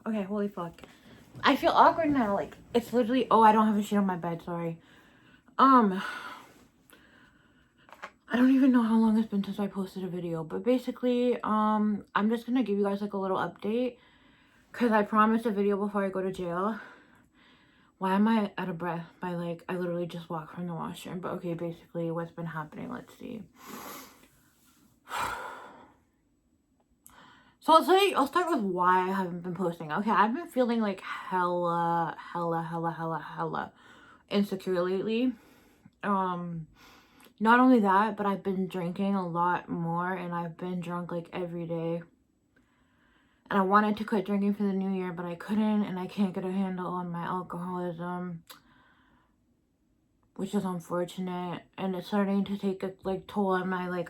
Okay, holy fuck. I feel awkward now. Like, it's literally... Oh, I don't have a sheet on my bed. Sorry. I don't even know how long it's been since I posted a video. But basically, I'm just gonna give you guys, like, a little update. Because I promised a video before I go to jail. Why am I out of breath? By, like, I literally just walked from the washroom. But, okay, basically, what's been happening. Let's see. So I'll start with why I haven't been posting. Okay, I've been feeling like hella insecure lately. Not only that, but I've been drinking a lot more and I've been drunk like every day. And I wanted to quit drinking for the new year, but I couldn't, and I can't get a handle on my alcoholism, which is unfortunate. And it's starting to take a like toll on my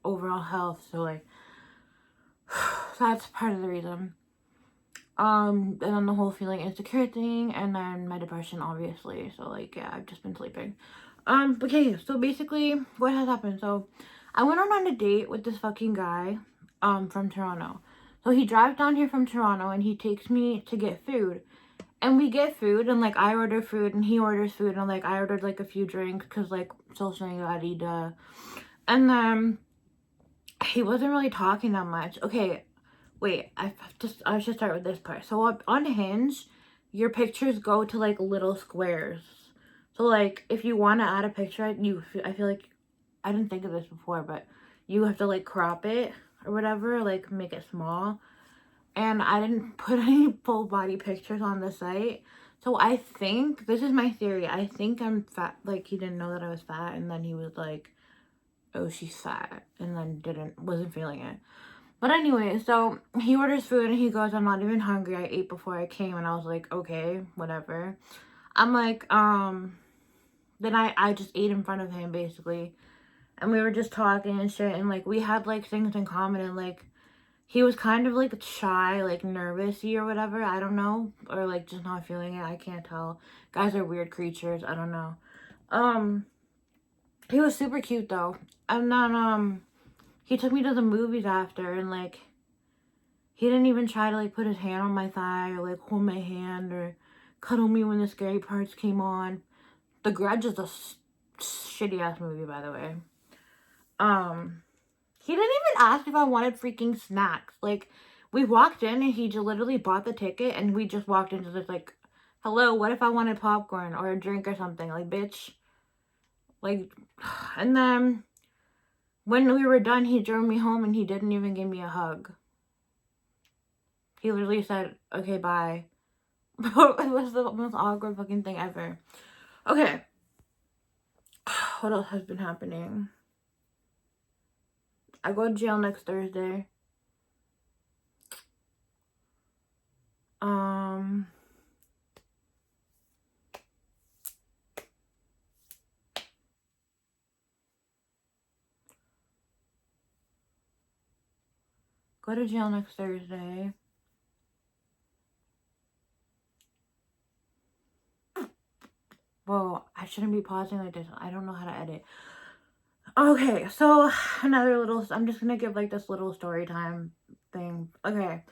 overall health. So like that's part of the reason. And then the whole feeling insecure thing, and then my depression, obviously. So, like, yeah, I've just been sleeping. Okay, so basically, what has happened? So, I went on a date with this fucking guy, from Toronto. So, he drives down here from Toronto, and he takes me to get food. And we get food, and, like, I order food, and he orders food, and, like, I ordered, like, a few drinks, because, like, social anxiety, duh. And then, he wasn't really talking that much. Okay, wait, I should start with this part. So on Hinge, your pictures go to like little squares. So like if you want to add a picture, I feel like I didn't think of this before, but you have to like crop it or whatever, like make it small. And I didn't put any full body pictures on the site. So I think, this is my theory, I think I'm fat. Like he didn't know that I was fat, and then he was like, oh, she's fat, and then wasn't feeling it. But anyway, so he orders food and he goes, I'm not even hungry. I ate before I came. And I was like, okay, whatever. I'm like, then I just ate in front of him basically. And we were just talking and shit. And like, we had like things in common. And like, he was kind of like shy, like nervous-y or whatever. I don't know. Or like just not feeling it. I can't tell. Guys are weird creatures. I don't know. He was super cute though. And then, he took me to the movies after, and like he didn't even try to like put his hand on my thigh or like hold my hand or cuddle me when the scary parts came on. The Grudge is a shitty ass movie, by the way. He didn't even ask if I wanted freaking snacks. Like, we walked in and he just literally bought the ticket, and we just walked into this like, hello, what if I wanted popcorn or a drink or something? Like, bitch. Like, and then when we were done, he drove me home and he didn't even give me a hug. He literally said, okay, bye. It was the most awkward fucking thing ever. Okay. What else has been happening? I go to jail next Thursday. Go to jail next Thursday. Whoa, I shouldn't be pausing like this. I don't know how to edit. Okay, so another little, I'm just gonna give like this little story time thing. Okay,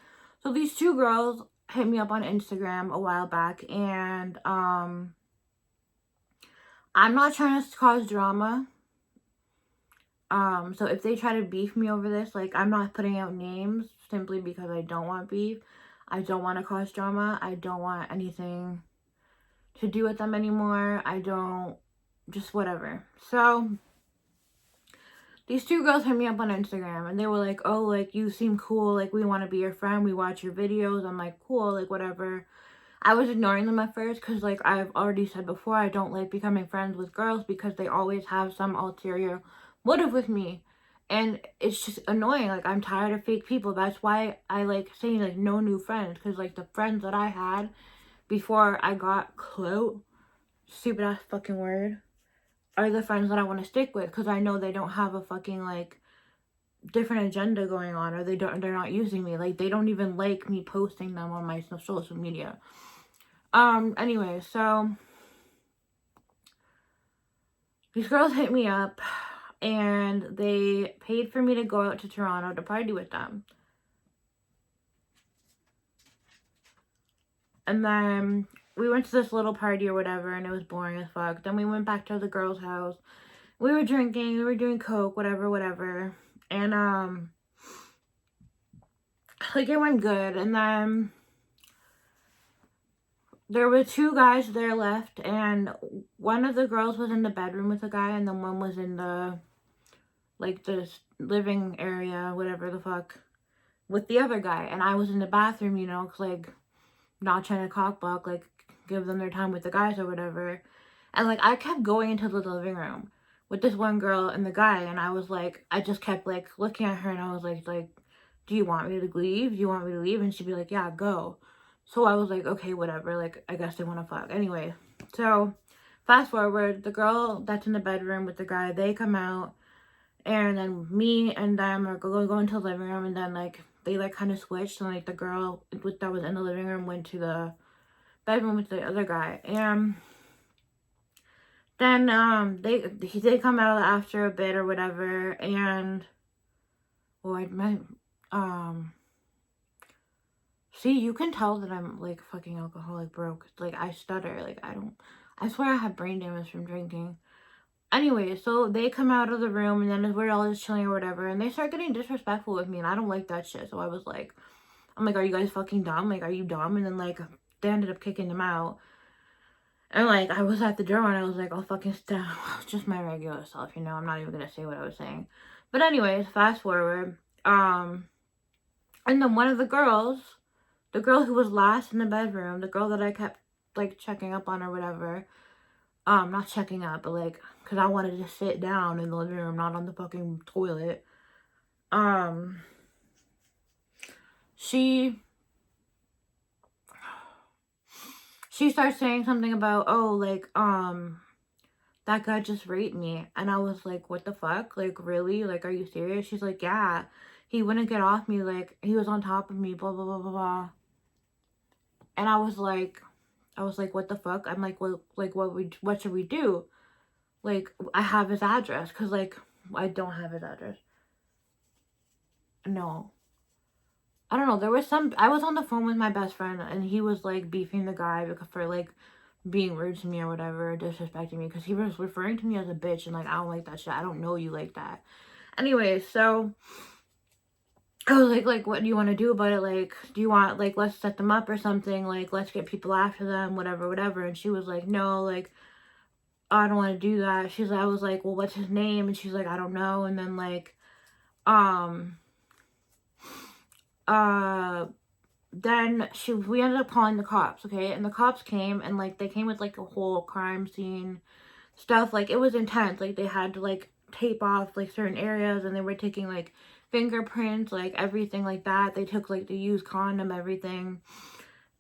so these two girls hit me up on Instagram a while back, and I'm not trying to cause drama. So if they try to beef me over this, like, I'm not putting out names simply because I don't want beef. I don't want to cause drama. I don't want anything to do with them anymore. I don't, just whatever. So these two girls hit me up on Instagram, and they were like, oh, like, you seem cool, like, we want to be your friend, we watch your videos. I'm like, cool, like, whatever. I was ignoring them at first because, like, I've already said before, I don't like becoming friends with girls because they always have some ulterior motive with me. And it's just annoying. Like, I'm tired of fake people. That's why I like saying, like, no new friends. Because, like, the friends that I had before I got clout, stupid ass fucking word, are the friends that I want to stick with. Because I know they don't have a fucking, like, different agenda going on. Or they're not using me. Like, they don't even like me posting them on my social media. Anyway, so these girls hit me up and they paid for me to go out to Toronto to party with them. And then we went to this little party or whatever, and it was boring as fuck. Then we went back to the girl's house. We were drinking, we were doing coke, whatever. And, like, it went good. And then there were 2 guys there left, and one of the girls was in the bedroom with a guy, and then one was in the, like, this living area, whatever the fuck, with the other guy. And I was in the bathroom, you know, 'cause, like, not trying to cockblock, like, give them their time with the guys or whatever. And, like, I kept going into the living room with this one girl and the guy, and I was like, I just kept, like, looking at her, and I was like, do you want me to leave? Do you want me to leave? And she'd be like, yeah, go. So I was like, okay, whatever, like, I guess they want to fuck. Anyway, so fast forward, the girl that's in the bedroom with the guy, they come out, and then me and them are going to the living room, and then, like, they, like, kind of switched, and, like, the girl that was in the living room went to the bedroom with the other guy. And then they come out after a bit or whatever, and see, you can tell that I'm, like, fucking alcoholic broke. Like, I stutter. Like, I swear I have brain damage from drinking. Anyway, so they come out of the room, and then we're all just chilling or whatever, and they start getting disrespectful with me, and I don't like that shit. So I was like, I'm like, are you guys fucking dumb? Like, are you dumb? And then, like, they ended up kicking them out. And, like, I was at the door, and I was like, I'll fucking just my regular self, you know? I'm not even gonna say what I was saying. But anyways, fast forward. And then one of the girls, the girl who was last in the bedroom, the girl that I kept, like, checking up on or whatever, not checking up, but, like, because I wanted to sit down in the living room, not on the fucking toilet, she starts saying something about, oh, like, that guy just raped me. And I was like, what the fuck? Like, really? Like, are you serious? She's like, yeah, he wouldn't get off me, like, he was on top of me, blah, blah, blah, blah, blah. And I was like, what the fuck? I'm like, well, like, what should we do? Like, I have his address, because, like, I don't have his address. No. I don't know, there was I was on the phone with my best friend, and he was, like, beefing the guy for, like, being rude to me or whatever, disrespecting me, because he was referring to me as a bitch, and, like, I don't like that shit. I don't know you like that. Anyway, so I was like, what do you want to do about it? Like, do you want, like, let's set them up or something? Like, let's get people after them, whatever. And she was like, no, like, I don't want to do that. I was like, well, what's his name? And she's like, I don't know. And then, like, then we ended up calling the cops, okay? And the cops came, and, like, they came with, like, a whole crime scene stuff. Like, it was intense. Like, they had to, like, tape off, like, certain areas, and they were taking, like, fingerprints, like, everything like that. They took, like, the used condom, everything.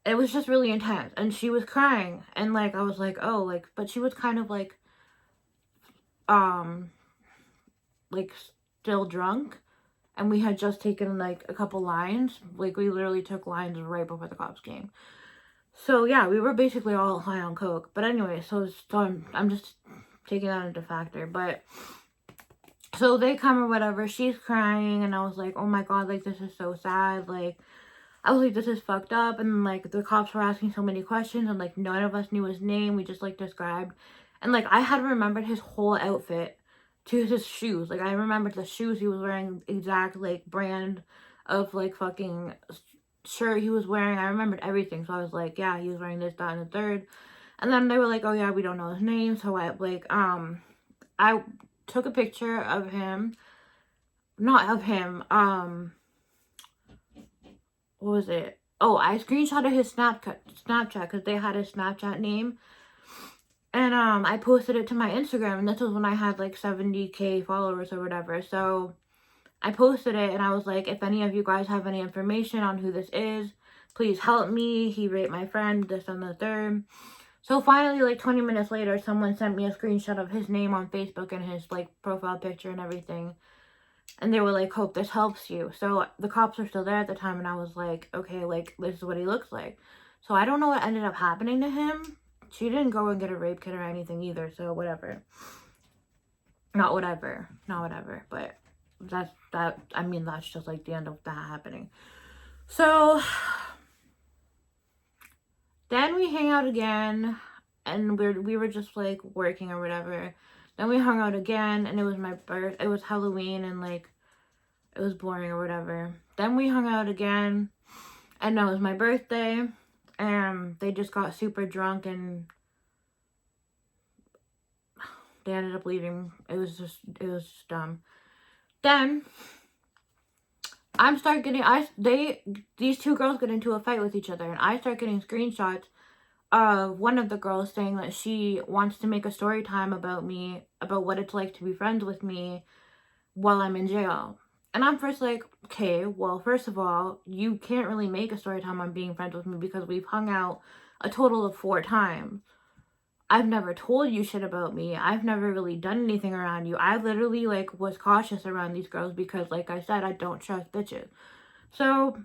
It was just really intense. And she was crying, and, like, I was like, oh, like, but she was kind of, like, still drunk. And we had just taken, like, a couple lines. Like, we literally took lines right before the cops came. So, yeah, we were basically all high on coke. But anyway, so I'm just taking that into factor. But, so they come or whatever. She's crying. And I was like, oh, my God, like, this is so sad. Like, I was like, this is fucked up. And, like, the cops were asking so many questions. And, like, none of us knew his name. We just, like, described. And, like, I had remembered his whole outfit to his shoes. Like, I remembered the shoes he was wearing, exact, like, brand of, like, fucking shirt he was wearing. I remembered everything. So I was like, yeah, he was wearing this, that, and the third. And then they were like, oh, yeah, we don't know his name. So I, like, I took a picture of him. Not of him. What was it? Oh, I screenshotted his Snapchat, because they had his Snapchat name. And, I posted it to my Instagram, and this was when I had, like, 70K followers or whatever. So, I posted it, and I was like, if any of you guys have any information on who this is, please help me. He raped my friend, this and the third. So, finally, like, 20 minutes later, someone sent me a screenshot of his name on Facebook and his, like, profile picture and everything. And they were like, hope this helps you. So, the cops were still there at the time, and I was like, okay, like, this is what he looks like. So, I don't know what ended up happening to him. She didn't go and get a rape kit or anything either, so whatever. Not whatever, but that's just, like, the end of that happening. So, we hang out again, and we were just like working or whatever. Then we hung out again, and it was it was Halloween, and like it was boring or whatever. Then we hung out again, and it was my birthday, and they just got super drunk, and they ended up leaving. It was just dumb. Then these two girls get into a fight with each other, and I start getting screenshots of one of the girls saying that she wants to make a story time about me, about what it's like to be friends with me while I'm in jail. And I'm first like, okay, well, first of all, you can't really make a story time on being friends with me because we've hung out a total of 4 times. I've never told you shit about me. I've never really done anything around you. I literally, like, was cautious around these girls because, like I said, I don't trust bitches. So,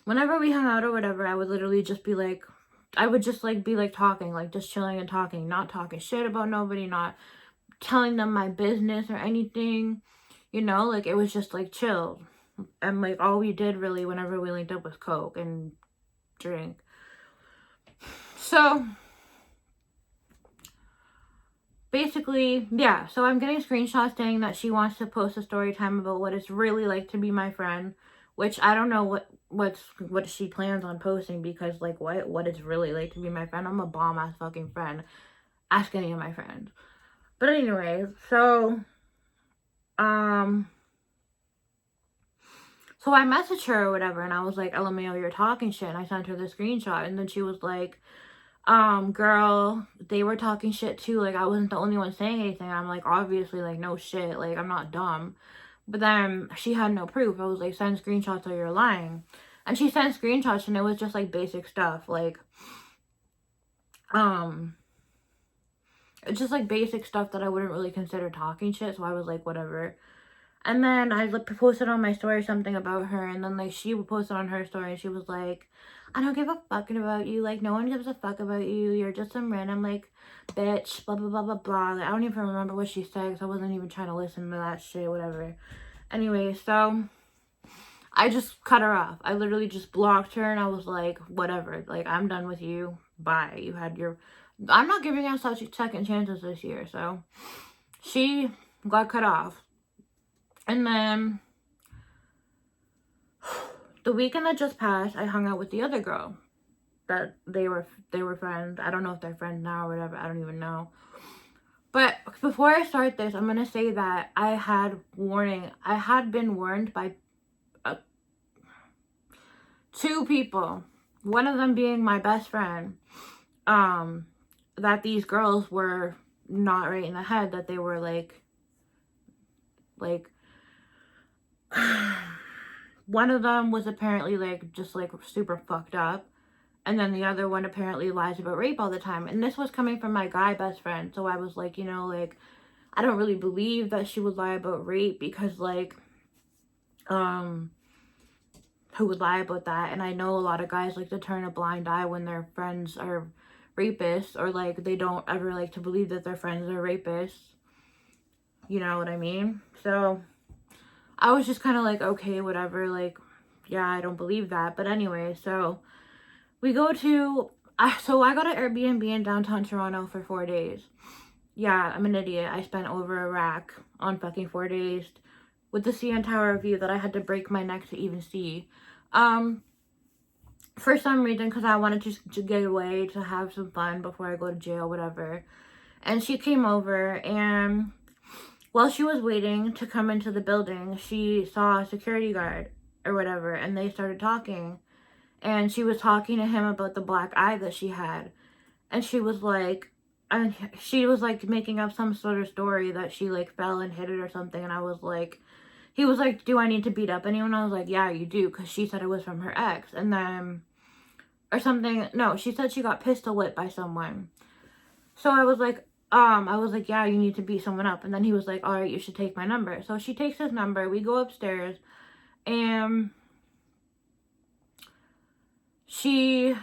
whenever we hung out or whatever, I would literally just be like, I would just, like, be, like, talking, like, just chilling and talking, not talking shit about nobody, not telling them my business or anything, you know, like, it was just, like, chill. And, like, all we did, really, whenever we linked up was Coke and drink. So, basically, yeah, so I'm getting screenshots saying that she wants to post a story time about what it's really like to be my friend, which I don't know what she plans on posting, because, like, what it's really like to be my friend. I'm a bomb-ass fucking friend. Ask any of my friends. But anyway, so I messaged her or whatever, and I was like, LMAO, you're talking shit, and I sent her the screenshot, and then she was like, girl, they were talking shit too, like, I wasn't the only one saying anything. I'm like, obviously, like, no shit, like, I'm not dumb. But then she had no proof. I was like, send screenshots or you're lying. And she sent screenshots, and it was just, like, basic stuff, like, it's just, like, basic stuff that I wouldn't really consider talking shit, so I was like, whatever. And then I posted on my story something about her, and then, like, she posted on her story, and she was like, I don't give a fucking about you, like, no one gives a fuck about you, you're just some random, like, bitch, blah, blah, blah, blah, blah. Like, I don't even remember what she said, because I wasn't even trying to listen to that shit, whatever. Anyway, so I just cut her off. I literally just blocked her, and I was like, whatever, like, I'm done with you, bye, you had your, I'm not giving out such second chances this year. So she got cut off. And then the weekend that just passed, I hung out with the other girl that they were friends. I don't know if they're friends now or whatever. I don't even know. But before I start this, I'm going to say that I had been warned by 2 people. One of them being my best friend. That these girls were not right in the head. That they were like one of them was apparently, like, just, like, super fucked up. And then the other one apparently lies about rape all the time. And this was coming from my guy best friend. So I was like, you know, like, I don't really believe that she would lie about rape, because, like, who would lie about that? And I know a lot of guys like to turn a blind eye when their friends are rapists, or, like, they don't ever like to believe that their friends are rapists. You know what I mean? So I was just kind of like, okay, whatever, like, yeah, I don't believe that. But anyway, so we go to, so I got an Airbnb in downtown Toronto for 4 days. Yeah, I'm an idiot. I spent over a rack on fucking 4 days with the CN Tower view that I had to break my neck to even see. For some reason, because I wanted to get away, to have some fun before I go to jail, whatever. And she came over, and while she was waiting to come into the building, she saw a security guard or whatever, and they started talking. And she was talking to him about the black eye that she had. And she was like, making up some sort of story that she, like, fell and hit it or something. And I was like, he was like, do I need to beat up anyone? I was like, yeah, you do, because she said it was from her ex. And then, or something, no, she said she got pistol whipped by someone. So I was like, yeah, you need to beat someone up. And then he was like, all right, you should take my number. So she takes his number. We go upstairs, and she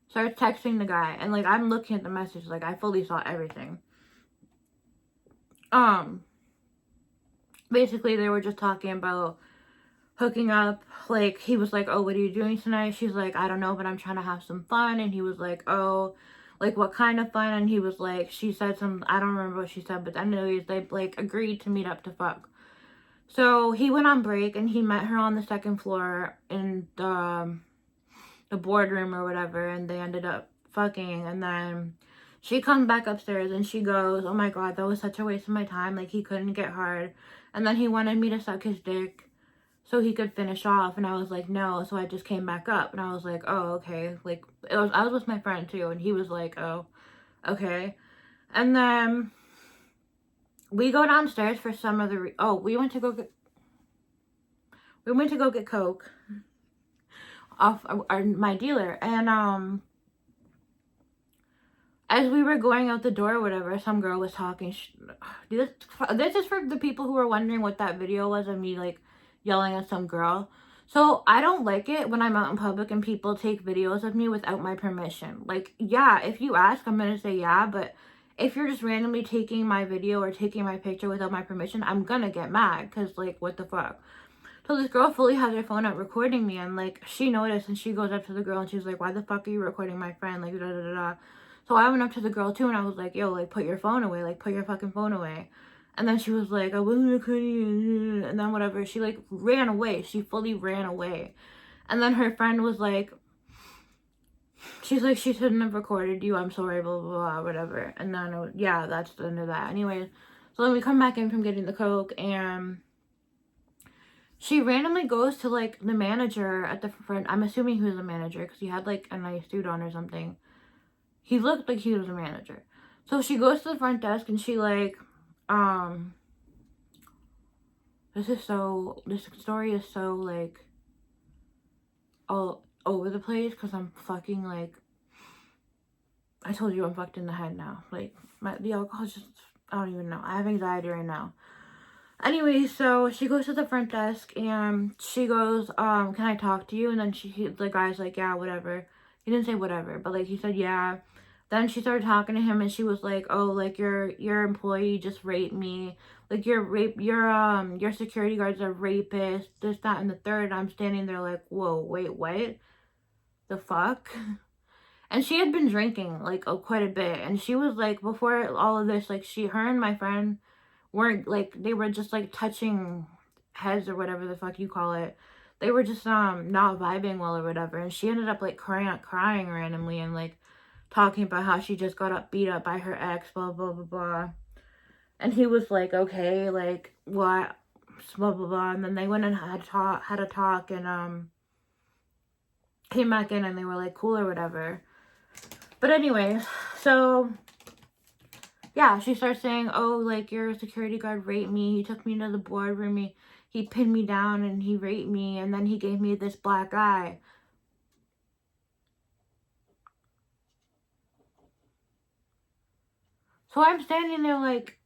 starts texting the guy. And, like, I'm looking at the message. Like, I fully saw everything. Basically, they were just talking about hooking up. Like, he was like, oh, what are you doing tonight? She's like, I don't know, but I'm trying to have some fun. And he was like, oh, like, what kind of fun? And he was like, she said some, I don't remember what she said, but anyways, they, like, agreed to meet up to fuck. So he went on break, and he met her on the second floor in the boardroom or whatever, and they ended up fucking. And then she comes back upstairs, and she goes, oh my god, that was such a waste of my time. Like, he couldn't get hard. And then he wanted me to suck his dick so he could finish off, and I was like, no. So I just came back up, and I was like, oh, okay. Like, I was with my friend too, and he was like, oh, okay. And then we go downstairs for some other we went to go get coke off my dealer. And as we were going out the door or whatever, some girl was talking. This is for the people who are wondering what that video was of me, like, yelling at some girl. So I don't like it when I'm out in public and people take videos of me without my permission. Like, yeah, if you ask, I'm gonna say yeah, but if you're just randomly taking my video or taking my picture without my permission, I'm gonna get mad, because, like, what the fuck. So this girl fully has her phone out recording me, and, like, she noticed, and she goes up to the girl, and she's like, why the fuck are you recording my friend? Like, da da da da. So I went up to the girl too, and I was like, yo, like, put your phone away, like, put your fucking phone away. And then she was like, I wasn't recording, and then whatever, she, like, ran away. She fully ran away. And then her friend was like, she's like, she shouldn't have recorded you, I'm sorry, blah, blah, blah, whatever. And then, yeah, that's the end of that. Anyways, so then we come back in from getting the coke, and she randomly goes to, like, the manager at the front. I'm assuming he was a manager, because he had, like, a nice suit on or something. He looked like he was a manager. So she goes to the front desk, and she, like, this story is so, like, all over the place, because I'm fucking, like, I told you I'm fucked in the head now. Like, the alcohol just, I don't even know. I have anxiety right now. Anyway, so she goes to the front desk, and she goes, can I talk to you? And then the guy's like, yeah, whatever. He didn't say whatever, but, like, he said, yeah. Then she started talking to him, and she was like, oh, like, your employee just raped me. Like, your security guard's a rapist, this, that, and the third. And I'm standing there like, whoa, wait, what? The fuck? And she had been drinking, like, quite a bit. And she was like, before all of this, like, her and my friend weren't, like, they were just, like, touching heads or whatever the fuck you call it. They were just, not vibing well or whatever. And she ended up, like, crying randomly, and, like, talking about how she just got beat up by her ex, blah, blah, blah, blah. And he was like, okay, like, what, blah, blah, blah. And then they went and had a talk, and, came back in, and they were, like, cool or whatever. But anyways, so, yeah, she starts saying, oh, like, your security guard raped me. He took me to the boardroom. He pinned me down, and he raped me, and then he gave me this black eye. So I'm standing there like,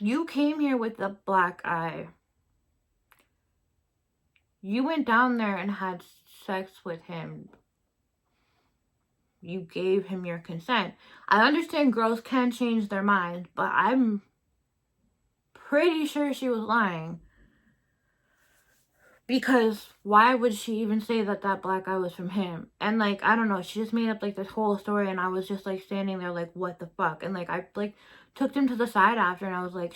you came here with a black eye. You went down there and had sex with him. You gave him your consent. I understand girls can change their mind, but I'm pretty sure she was lying. Because why would she even say that black eye was from him? And, like, I don't know, she just made up, like, this whole story, and I was just, like, standing there like, what the fuck? And, like, I, like, took him to the side after, and I was like,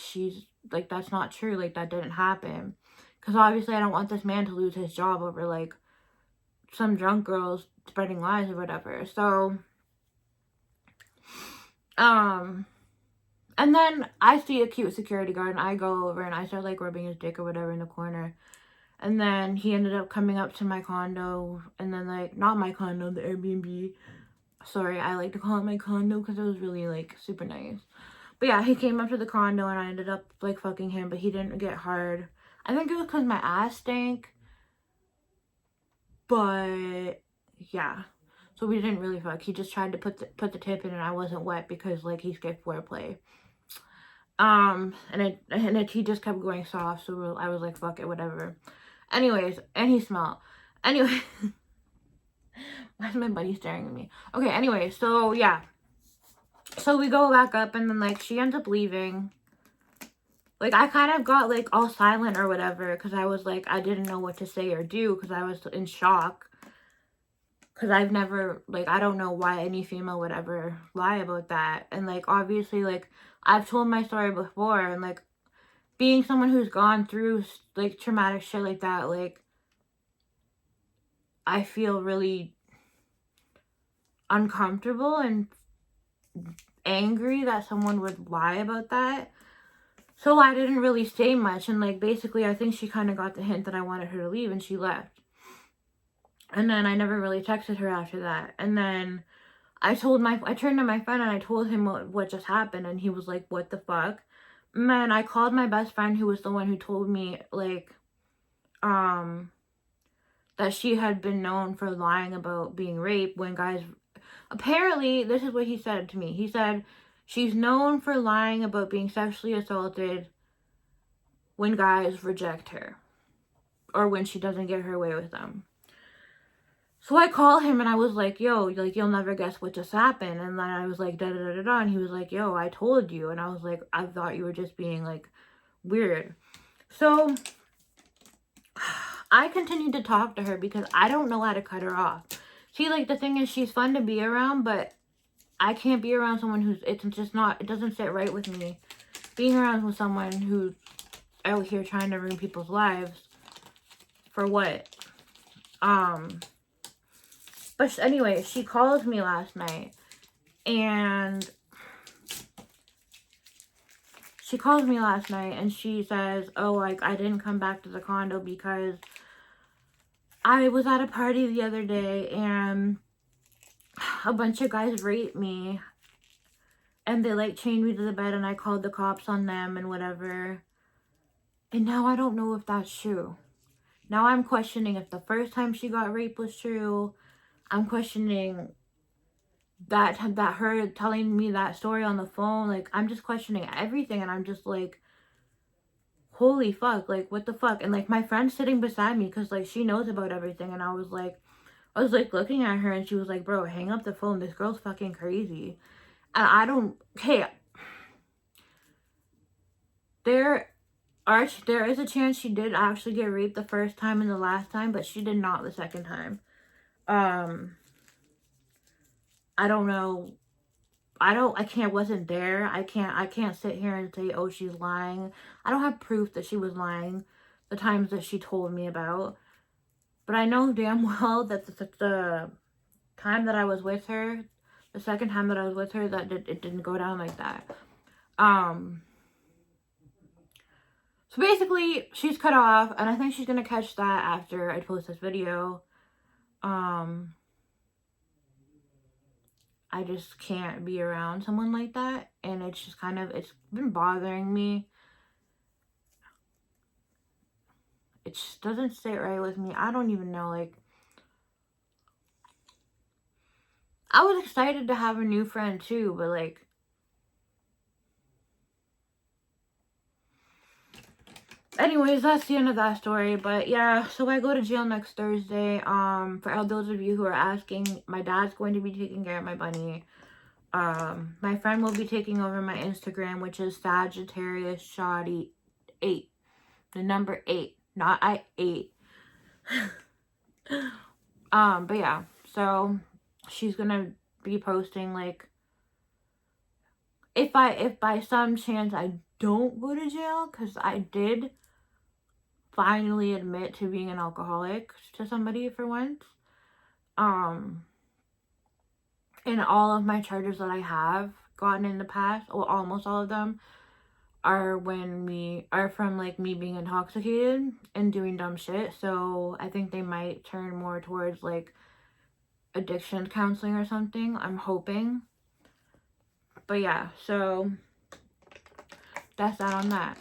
that's not true, like, that didn't happen. Because obviously I don't want this man to lose his job over, like, some drunk girls spreading lies or whatever. So, and then I see a cute security guard, and I go over, and I start, like, rubbing his dick or whatever in the corner. And then he ended up coming up to my condo, and then, like, not my condo, the Airbnb. Sorry, I like to call it my condo because it was really, like, super nice. But yeah, he came up to the condo, and I ended up, like, fucking him, but he didn't get hard. I think it was because my ass stank. But, yeah. So we didn't really fuck. He just tried to put the tip in, and I wasn't wet because, like, he skipped foreplay. And he just kept going soft, so I was like, fuck it, whatever. Anyways, and he smelled. Anyway, why is my buddy staring at me? Okay, anyway, so, yeah. So we go back up, and then, like, she ends up leaving. Like, I kind of got, like, all silent or whatever, because I was, like, I didn't know what to say or do, because I was in shock. Because I've never, like, I don't know why any female would ever lie about that. And, like, obviously, like, I've told my story before, and, like, being someone who's gone through, like, traumatic shit like that, like, I feel really uncomfortable and angry that someone would lie about that. So I didn't really say much, and, like, basically I think she kind of got the hint that I wanted her to leave, and she left. And then I never really texted her after that. And then I turned to my friend and I told him what just happened, and he was like, what the fuck? Man, I called my best friend, who was the one who told me, like, that she had been known for lying about being raped when guys, apparently, this is what he said to me. He said, she's known for lying about being sexually assaulted when guys reject her, or when she doesn't get her way with them. So I call him and I was like, yo, like, you'll never guess what just happened. And then I was like, da da da da da. And he was like, yo, I told you. And I was like, I thought you were just being, like, weird. So I continued to talk to her because I don't know how to cut her off. See, like, the thing is, she's fun to be around, but I can't be around someone who's, it's just not, it doesn't sit right with me. Being around with someone who's out here trying to ruin people's lives. For what? But anyway, she called me last night, and she says, oh, like, I didn't come back to the condo because I was at a party the other day, and a bunch of guys raped me, and they, like, chained me to the bed, and I called the cops on them and whatever. And now I don't know if that's true. Now I'm questioning if the first time she got raped was true. I'm questioning that her telling me that story on the phone. Like, I'm just questioning everything, and I'm just like, holy fuck, like, what the fuck? And, like, my friend's sitting beside me because, like, she knows about everything, and I was like looking at her, and she was like, bro, hang up the phone, this girl's fucking crazy. And I don't, hey, there is a chance she did actually get raped the first time and the last time, but she did not the second time. I don't know. Wasn't there. I can't sit here and say, oh, she's lying. I don't have proof that she was lying the times that she told me about. But I know damn well that the time that I was with her, the second time that I was with her, that it didn't go down like that. So basically, she's cut off, and I think she's gonna catch that after I post this video. I just can't be around someone like that, and it's just kind of, it's been bothering me. It just doesn't sit right with me. I don't even know, like, I was excited to have a new friend too, but, like, anyways, that's the end of that story. But yeah, so I go to jail next Thursday. For all those of you who are asking, my dad's going to be taking care of my bunny. My friend will be taking over my Instagram, which is Sagittarius Shoddy 8. The number 8, not I 8. But yeah, so she's gonna be posting, like, if by some chance I don't go to jail, because I did finally admit to being an alcoholic to somebody for once. And all of my charges that I have gotten in the past, or almost all of them, are from, like, me being intoxicated and doing dumb shit. So I think they might turn more towards, like, addiction counseling or something. I'm hoping. But yeah, so that's that on that.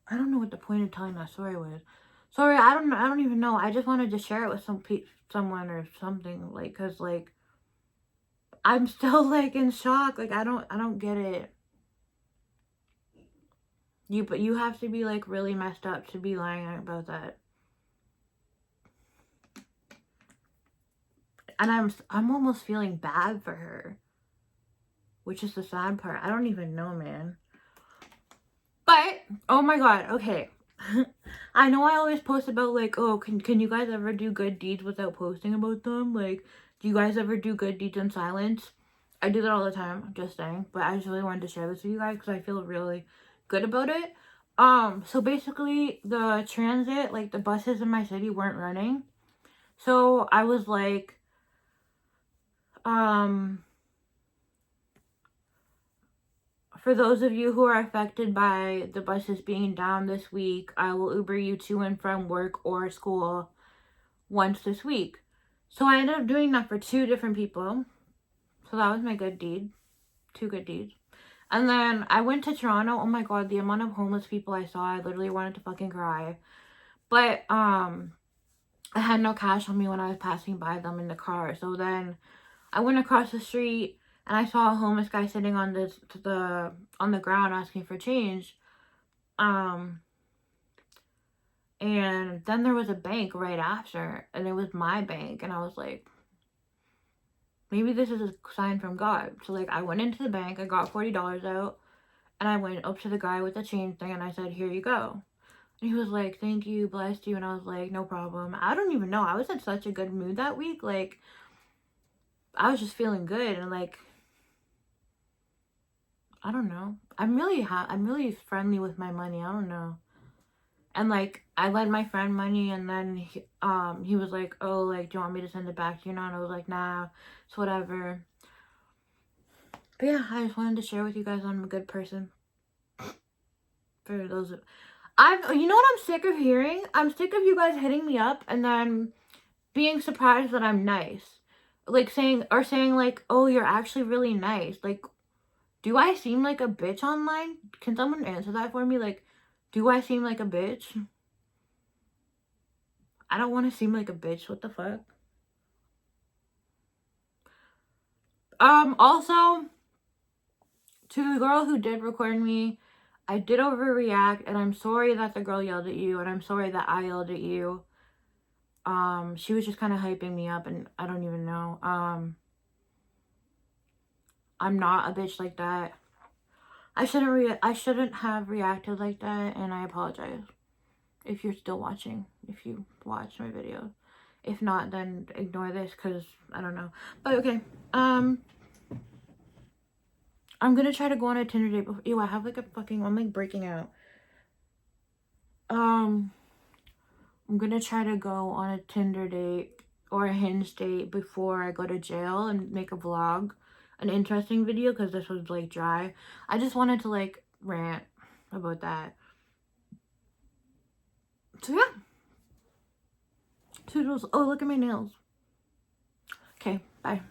I don't know what the point of telling that story was. Sorry, I don't even know. I just wanted to share it with someone or something, like, because, like, I'm still, like, in shock. Like, I don't get it. But you have to be, like, really messed up to be lying about that. And I'm almost feeling bad for her. which is the sad part. I don't even know, man. But, oh my god, okay. I know I always post about, like, oh, can you guys ever do good deeds without posting about them? Like, do you guys ever do good deeds in silence? I do that all the time, I'm just saying. But I just really wanted to share this with you guys because I feel really good about it. So basically, the transit, like, the buses in my city weren't running. So I was like, for those of you who are affected by the buses being down this week, I will Uber you to and from work or school once this week. So I ended up doing that for 2 different people. So that was my good deed. 2 good deeds. And then I went to Toronto. Oh my god, the amount of homeless people I saw, I literally wanted to fucking cry. But I had no cash on me when I was passing by them in the car. So then I went across the street and I saw a homeless guy sitting on the ground asking for change. And then there was a bank right after, and it was my bank, and I was like, maybe this is a sign from God. So like I went into the bank, I got $40 out, and I went up to the guy with the change thing and I said, here you go. And he was like, thank you, blessed you. And I was like, no problem. I don't even know, I was in such a good mood that week. Like, I was just feeling good, and like, I don't know. I'm really friendly with my money. I don't know. And like, I lent my friend money, and then he was like, oh, like, do you want me to send it back to you now? And I was like, nah, it's whatever. But yeah, I just wanted to share with you guys I'm a good person. For those you know what I'm sick of hearing? I'm sick of you guys hitting me up and then being surprised that I'm nice. Like saying like, oh, you're actually really nice. Like, do I seem like a bitch online? Can someone answer that for me? Like, do I seem like a bitch? I don't want to seem like a bitch. What the fuck? Also, to the girl who did record me, I did overreact, and I'm sorry that the girl yelled at you, and I'm sorry that I yelled at you. She was just kind of hyping me up, and I don't even know. I'm not a bitch like that. I shouldn't have reacted like that, and I apologize. If you're still watching, if you watch my video. If not, then ignore this, because I don't know. But okay, I'm gonna try to go on a Tinder date before. Ew, I have like I'm like breaking out. I'm gonna try to go on a Tinder date or a Hinge date before I go to jail and make a vlog, an interesting video, because this was like dry. I just wanted to like rant about that. So yeah. Toodles. Oh, look at my nails. Okay, bye.